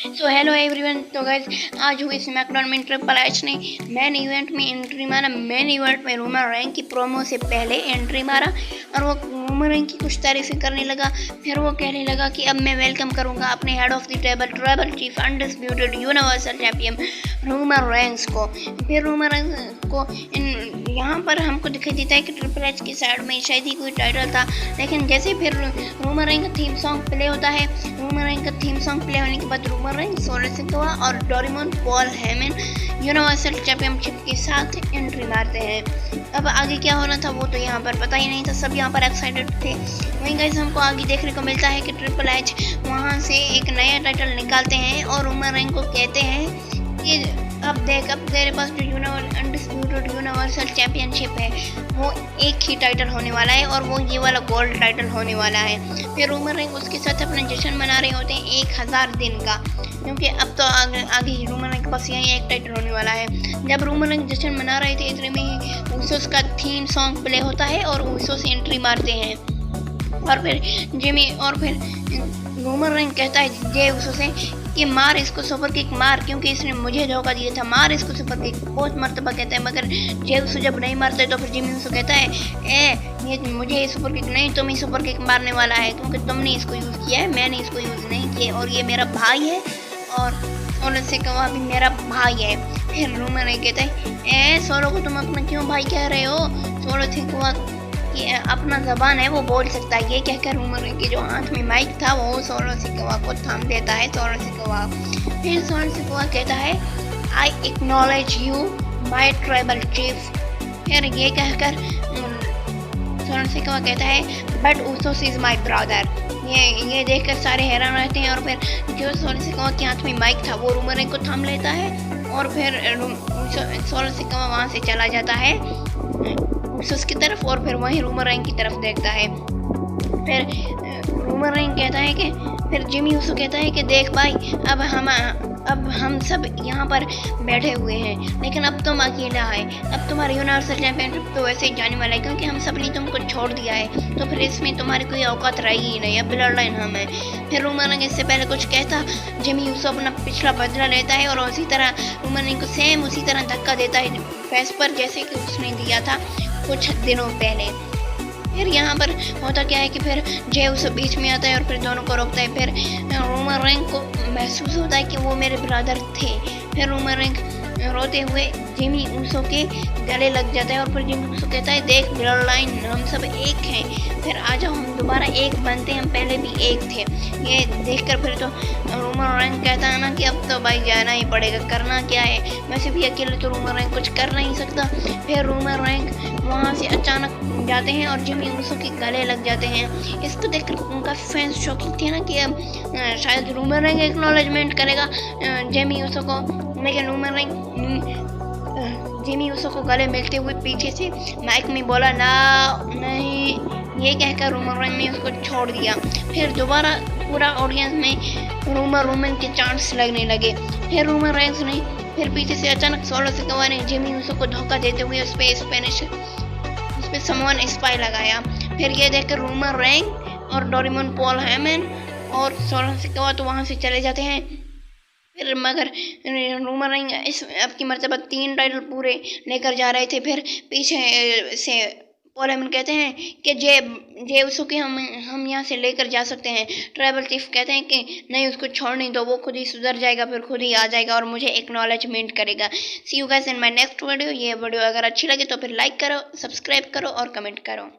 So hello everyone. तो guys आज हुई स्मैकडाउन में ट्रिपल एच ने मेन इवेंट में एंट्री मारा। मेन इवेंट में रोमन रेंस की प्रोमो से पहले एंट्री मारा और वो रोमन रेंस की कुछ तारीफें करने लगा। फिर वो कहने लगा कि अब मैं वेलकम करूंगा अपने head of the table tribal chief undisputed universal champion Roman Reigns को। फिर रोमन रेंस को यहाँ पर हमको दिखाई देता है कि ट्रिपल एच की साइड में शायद ही कोई टाइटल था, लेकिन जैसे फिर रोमन रेंस का थीम सॉन्ग प्ले होता है, रोमन रेंस का थीम सॉन्ग प्ले होने के बाद रोमन रेंस, सोलो सिकोआ और Doraemon Paul Heyman universal championship के साथ एंट्री मारते हैं। अब आगे क्या होना था वो तो यहाँ पर पता ही नहीं था, सब यहाँ पर एक्साइटेड थे। वहीं गाइस हमको आगे देखने को मिलता है कि ट्रिपल एच वहाँ से एक नया टाइटल निकालते हैं और रोमन रेंस को कहते हैं कि अब देख, अब तेरे पास जो अनडिस्प्यूटेड यूनिवर्सल चैंपियनशिप है वो एक ही टाइटल होने वाला है और वो ये वाला गोल्ड टाइटल होने वाला है। फिर रोमन रेंस उसके साथ अपना जश्न मना रहे होते हैं 1000 दिन का, क्योंकि अब तो आगे ही रोमन रेंस के पास यही एक टाइटल होने वाला है। जब रोमन रेंस जश्न मना रहे थे इतने में ही उसोस का थीम सॉन्ग प्ले होता है और उसोस एंट्री मारते हैं और फिर जिमी और फिर रोमन रेंस कहता है जे उसो से कि मार इसको सुपर किक मार, क्योंकि इसने मुझे धोखा दिया था, मार इसको सुपर किक। बहुत मर्तबा कहता है, मगर जे उसो जब नहीं मारता है तो फिर जिमी उसो कहता है ये मुझे सुपर किक नहीं, तुम ही सुपर किक मारने वाला है, क्योंकि तुमने इसको यूज़ किया है, मैंने इसको यूज़ नहीं किया और ये मेरा भाई है और सोलो सिकोआ भी मेरा भाई है। फिर रोमन रेंस कहता है सोलो को तुम अपना क्यों भाई कह रहे हो, सोलो सिकोआ ये अपना जबान है वो बोल सकता है। ये कहकर रोमन रेंस के जो हाथ में माइक था वो सोलो सिकोआ को थाम देता है। सोलो सिकोआ फिर सोलो सिकोआ कहता है I acknowledge you my tribal chief. फिर ये कहकर सोलो सिकोआ कहता है but Usos is my brother. ये देखकर सारे हैरान रहते हैं और फिर जो सोलो सिकोआ के हाथ में माइक था वो रोमन रेंस को थाम लेता है और फिर सोलो सिकोआ वहाँ से चला जाता है उसकी तरफ और फिर वहीं रोमन रेंस की तरफ देखता है। फिर रोमन रेंस कहता है कि फिर जिमी उसो कहता है कि देख भाई, अब हम सब यहाँ पर बैठे हुए हैं, लेकिन अब तुम अकेला है, अब तुम्हारा यूनिवर्सल चैंपियनशिप तो वैसे ही जाने वाला है, क्योंकि हम सब ने तुमको छोड़ दिया है, तो फिर इसमें तुम्हारी कोई औकात रहेगी ही नहीं, अब ब्लड लाइन हम है। फिर रोमन रेंस इससे पहले कुछ कहता, जिमी उसो अपना पिछला बदला लेता है और उसी तरह रोमन रेंस को सेम उसी तरह धक्का देता है फेस पर, जैसे कि उसने दिया था कुछ दिनों पहले। फिर यहाँ पर होता क्या है कि फिर जे उस बीच में आता है और फिर दोनों को रोकता है। फिर रोमन रेंस को महसूस होता है कि वो मेरे ब्रदर थे। फिर रोमन रेंस रोते हुए जिमी उसो के गले लग जाता है और फिर जिमी उसो कहता है देख ब्लड लाइन हम सब एक हैं, फिर आ जाओ हम दोबारा एक बनते हैं, हम पहले भी एक थे। ये देखकर फिर तो रोमन रेंस कहता है ना कि अब तो भाई जाना ही पड़ेगा, करना क्या है, वैसे भी अकेले तो रोमन रेंस कुछ कर नहीं सकता। फिर रोमन रेंस वहाँ से अचानक जाते हैं और जिमी उसो के गले लग जाते हैं। इसको देखकर उनका फैंस शॉकिंग थे ना कि अब शायद रोमन रेंस एक्नॉलेजमेंट करेगा जिमी उसो को, लेकिन रोमन रेंस जिमी उसो को गले मिलते हुए पीछे से माइक में बोला ना नहीं, ये कहकर रोमन रेंस ने उसको छोड़ दिया। फिर दोबारा पूरा ऑडियंस में रोमन के चांस लगने लगे। फिर रोमन रेंस ने फिर पीछे से अचानक सोलो सिकोआ ने जिमी उसो को धोखा देते हुए उस पे समवन स्पाई लगाया। फिर ये देखकर रोमन रेंस और डोरेमोन पॉल हेमन और सोलो सिकोआ तो वहाँ से चले जाते हैं। फिर मगर रोमन रेंस इस अब की मर्तबा 3 टाइटल पूरे लेकर जा रहे थे। फिर पीछे से पॉल हेमन कहते हैं कि जे उसो के हम यहाँ से लेकर जा सकते हैं। ट्राइबल चीफ कहते हैं कि नहीं, उसको छोड़ नहीं दो, वो खुद ही सुधर जाएगा, फिर खुद ही आ जाएगा और मुझे एक्नॉलेजमेंट करेगा। See you guys in my next video. ये वीडियो अगर अच्छी लगे तो फिर लाइक करो, सब्सक्राइब करो और कमेंट करो।